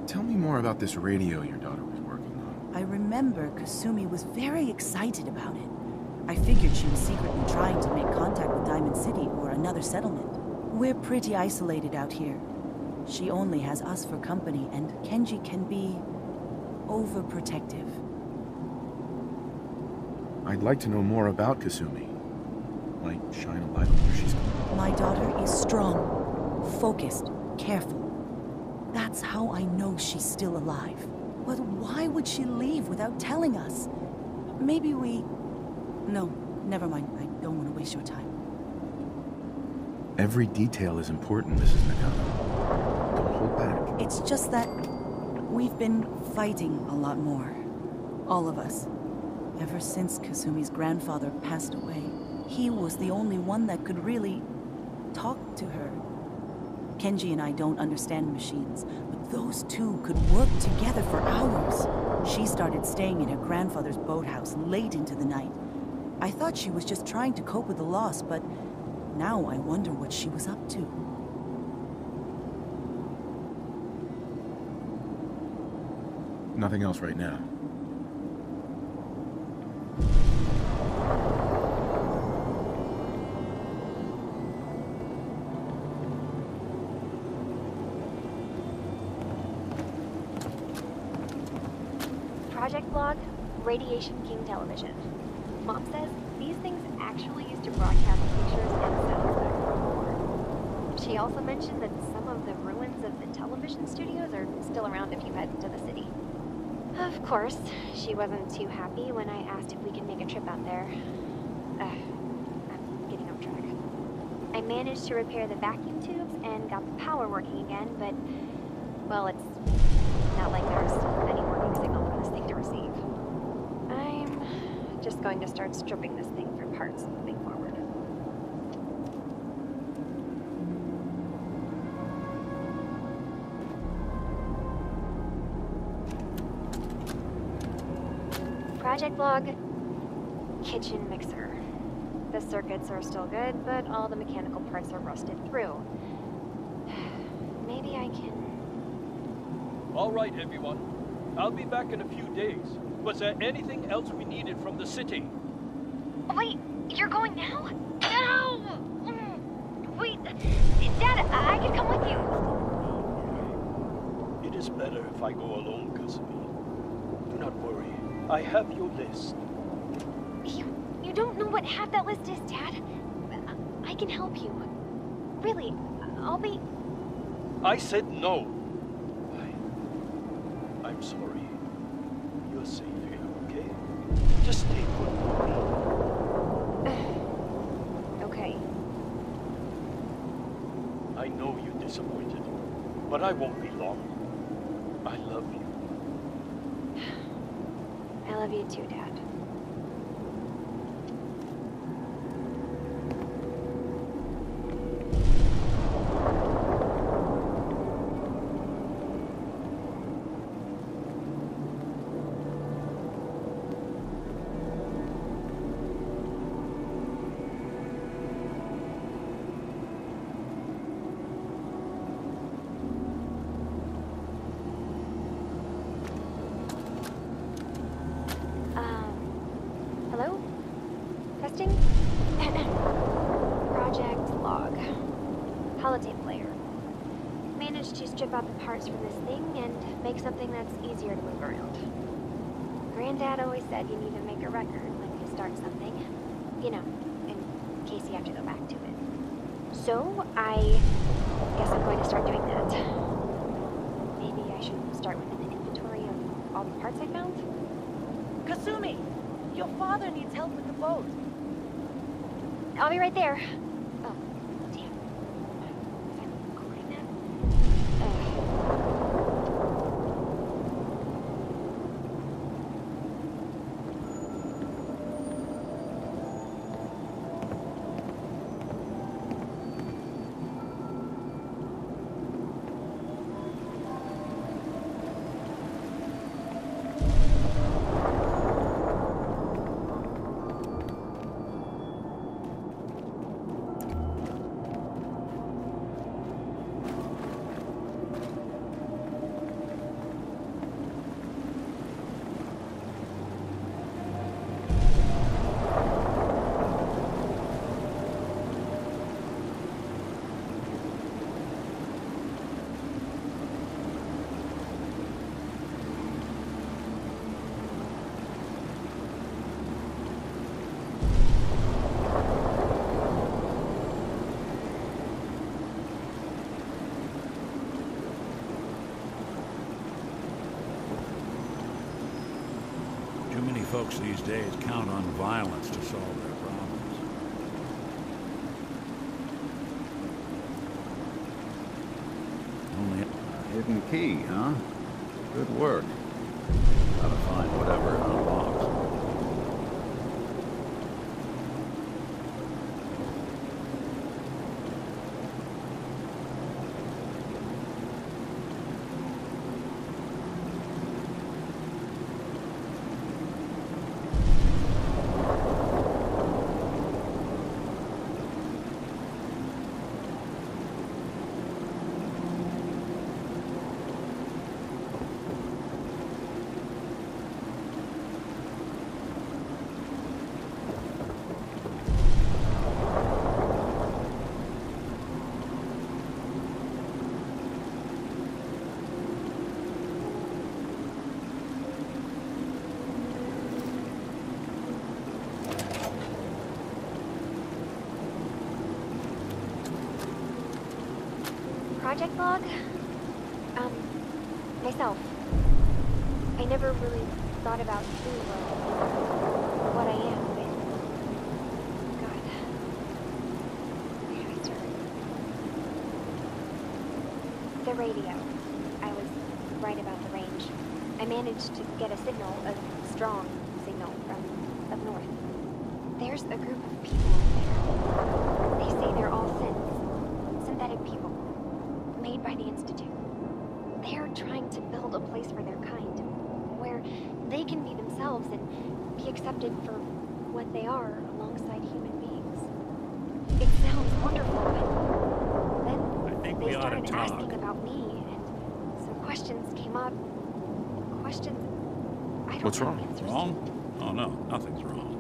Tell me more about this radio your daughter was working on. I remember Kasumi was very excited about it. I figured she was secretly trying to make contact with Diamond City or another settlement. We're pretty isolated out here. She only has us for company, and Kenji can be overprotective. I'd like to know more about Kasumi. Might shine a light on where she's going. My daughter is strong, focused, careful. That's how I know she's still alive. But why would she leave without telling us? Maybe we... No, never mind. I don't want to waste your time. Every detail is important, Mrs. Nakano. Don't hold back. It's just that we've been fighting a lot more. All of us. Ever since Kasumi's grandfather passed away, he was the only one that could really talk to her. Kenji and I don't understand machines, but those two could work together for hours. She started staying in her grandfather's boathouse late into the night. I thought she was just trying to cope with the loss, but now I wonder what she was up to. Nothing else right now. Project Log, Radiation King Television. Mom says these things actually used to broadcast pictures and sounds back before. She also mentioned that some of the ruins of the television studios are still around if you head into the city. Of course, she wasn't too happy when I asked if we could make a trip out there. I'm getting off track. I managed to repair the vacuum tubes and got the power working again, but, well, it's not like there's any working signal for this thing to receive. I'm just going to start stripping this thing for parts moving forward. Project Log, kitchen mixer. The circuits are still good, but all the mechanical parts are rusted through. Maybe I can... All right, everyone. I'll be back in a few days. Was there anything else we needed from the city? Wait, you're going now? No! Wait, Dad, I can come with you. It is better if I go alone, Kasumi. Do not worry. I have your list. You don't know what half that list is, Dad. I can help you. Really, I'll be... I said no. I'm sorry. You're safe here, okay? Just stay put with me. Okay. I know you're disappointed, but I won't be long. I love you. I love you too, Dad. Hello? Testing? Project Log. Holotape player. Managed to strip out the parts from this thing and make something that's easier to move around. Granddad always said you need to make a record when you start something. You know, in case you have to go back to it. So, I guess I'm going to start doing that. Maybe I should start with an inventory of all the parts I found? Kasumi! Your father needs help with the boat. I'll be right there. Oh, damn. Was I recording that? many folks these days count on violence to solve their problems. Only a hidden key, huh? Good work. Gotta find whatever it unlocks. Project log? Myself. I never really thought about who or what I am, but... God. Where do I start? The radio. I was right about the range. I managed to get a signal, a strong signal from up north. There's a group of people up there. They say they're all synths. Synthetic people. Made by the Institute. They're trying to build a place for their kind, where they can be themselves and be accepted for what they are alongside human beings. It sounds wonderful, but then they started asking about me, and some questions came up. Questions I don't What's know wrong? answers to. Wrong? Oh no, nothing's wrong.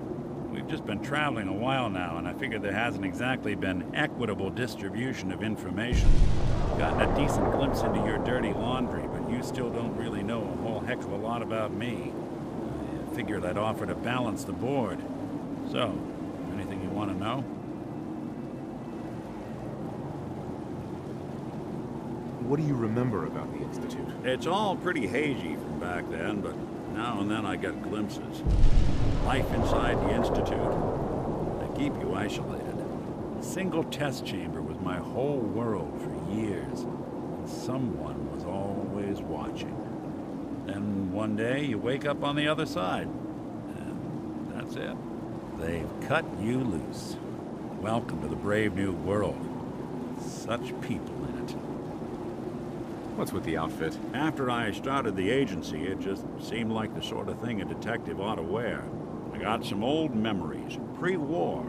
We've just been traveling a while now, and I figured there hasn't exactly been equitable distribution of information. Gotten a decent glimpse into your dirty laundry, but you still don't really know a whole heck of a lot about me. I figured I'd offer to balance the board. So, anything you want to know? What do you remember about the Institute? It's all pretty hazy from back then, but now and then I get glimpses. Life inside the Institute. They keep you isolated. A single test chamber was my whole world for years, and someone was always watching. Then one day you wake up on the other side, and that's it. They've cut you loose. Welcome to the brave new world. Such people in it. What's with the outfit? After I started the agency, it just seemed like the sort of thing a detective ought to wear. I got some old memories, pre-war.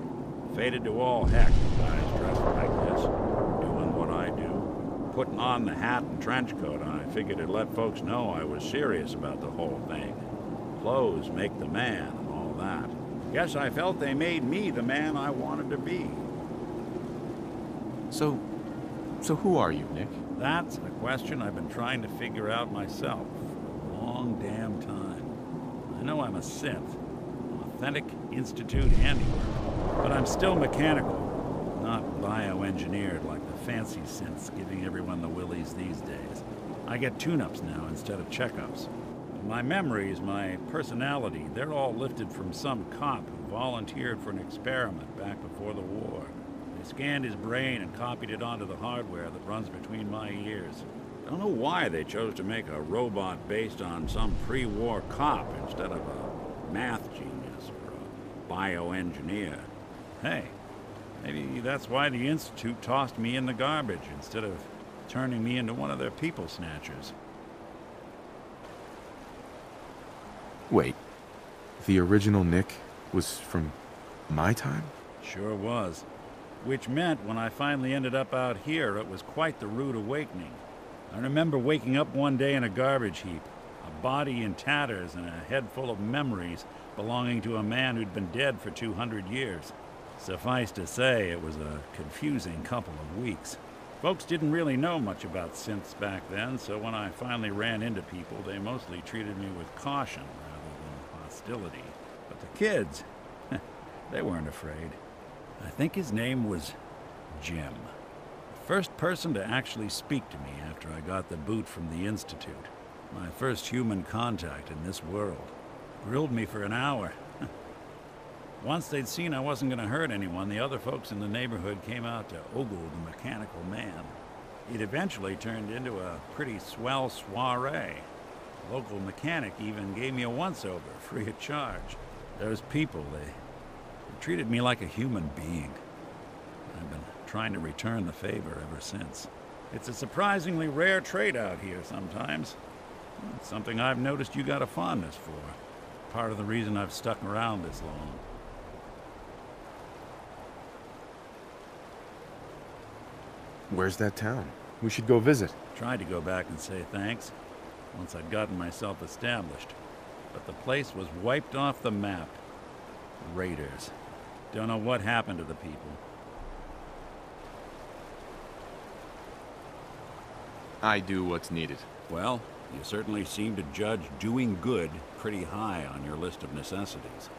Faded to all heck, guys dressed like this, doing what I do. Putting on the hat and trench coat, I figured it'd let folks know I was serious about the whole thing. Clothes make the man and all that. Guess I felt they made me the man I wanted to be. So who are you, Nick? That's a question I've been trying to figure out myself for a long damn time. I know I'm a synth, authentic Institute handiwork, but I'm still mechanical, not bioengineered like the fancy synths giving everyone the willies these days. I get tune-ups now instead of checkups. My memories, my personality, they're all lifted from some cop who volunteered for an experiment back before the war. They scanned his brain and copied it onto the hardware that runs between my ears. Don't know why they chose to make a robot based on some pre-war cop instead of a math genius or a bioengineer. Hey, maybe that's why the Institute tossed me in the garbage instead of turning me into one of their people snatchers. Wait, the original Nick was from my time? Sure was. Which meant when I finally ended up out here, it was quite the rude awakening. I remember waking up one day in a garbage heap, a body in tatters and a head full of memories belonging to a man who'd been dead for 200 years. Suffice to say, it was a confusing couple of weeks. Folks didn't really know much about synths back then, so when I finally ran into people, they mostly treated me with caution rather than hostility. But the kids, they weren't afraid. I think his name was Jim. The first person to actually speak to me after I got the boot from the Institute. My first human contact in this world. Grilled me for an hour. Once they'd seen I wasn't going to hurt anyone, the other folks in the neighborhood came out to ogle the mechanical man. It eventually turned into a pretty swell soiree. The local mechanic even gave me a once-over, free of charge. Those people, they treated me like a human being. I've been trying to return the favor ever since. It's a surprisingly rare trait out here sometimes. It's something I've noticed you got a fondness for. Part of the reason I've stuck around this long. Where's that town? We should go visit. Tried to go back and say thanks once I'd gotten myself established. But the place was wiped off the map. Raiders. Don't know what happened to the people. I do what's needed. Well, you certainly seem to judge doing good pretty high on your list of necessities.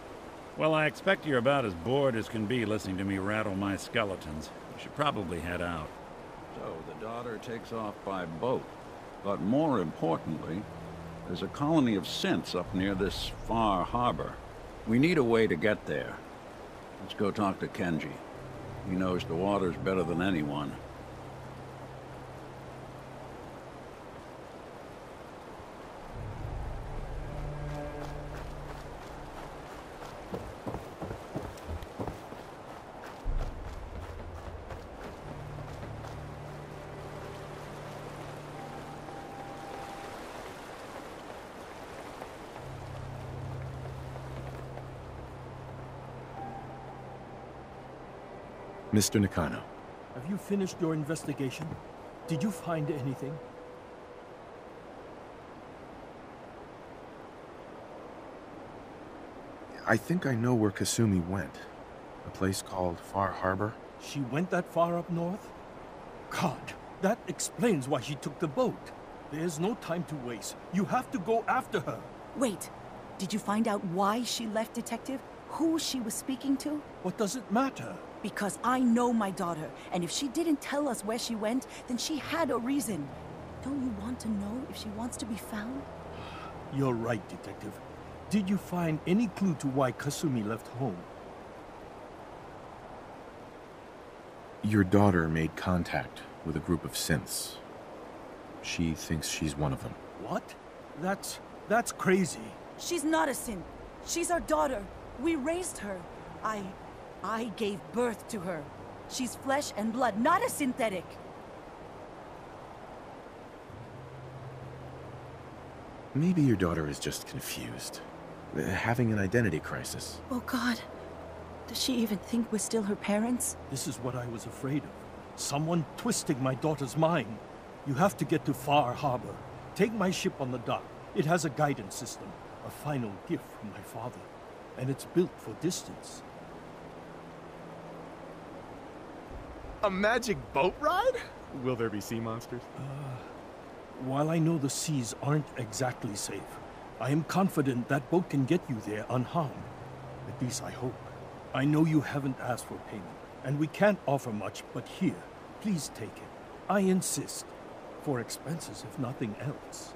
Well, I expect you're about as bored as can be listening to me rattle my skeletons. You should probably head out. So the daughter takes off by boat. But more importantly, there's a colony of synths up near this far harbor. We need a way to get there. Let's go talk to Kenji. He knows the waters better than anyone. Mr. Nakano. Have you finished your investigation? Did you find anything? I think I know where Kasumi went. A place called Far Harbor. She went that far up north? God, that explains why she took the boat. There's no time to waste. You have to go after her. Wait, did you find out why she left, Detective? Who she was speaking to? What does it matter? Because I know my daughter, and if she didn't tell us where she went, then she had a reason. Don't you want to know if she wants to be found? You're right, Detective. Did you find any clue to why Kasumi left home? Your daughter made contact with a group of synths. She thinks she's one of them. What? That's crazy. She's not a synth. She's our daughter. We raised her. I gave birth to her. She's flesh and blood, not a synthetic. Maybe your daughter is just confused. Having an identity crisis. Oh God. Does she even think we're still her parents? This is what I was afraid of. Someone twisting my daughter's mind. You have to get to Far Harbor. Take my ship on the dock. It has a guidance system. A final gift from my father. And it's built for distance. A magic boat ride? Will there be sea monsters? While I know the seas aren't exactly safe, I am confident that boat can get you there unharmed. At least I hope. I know you haven't asked for payment, and we can't offer much, but here, please take it. I insist. For expenses, if nothing else.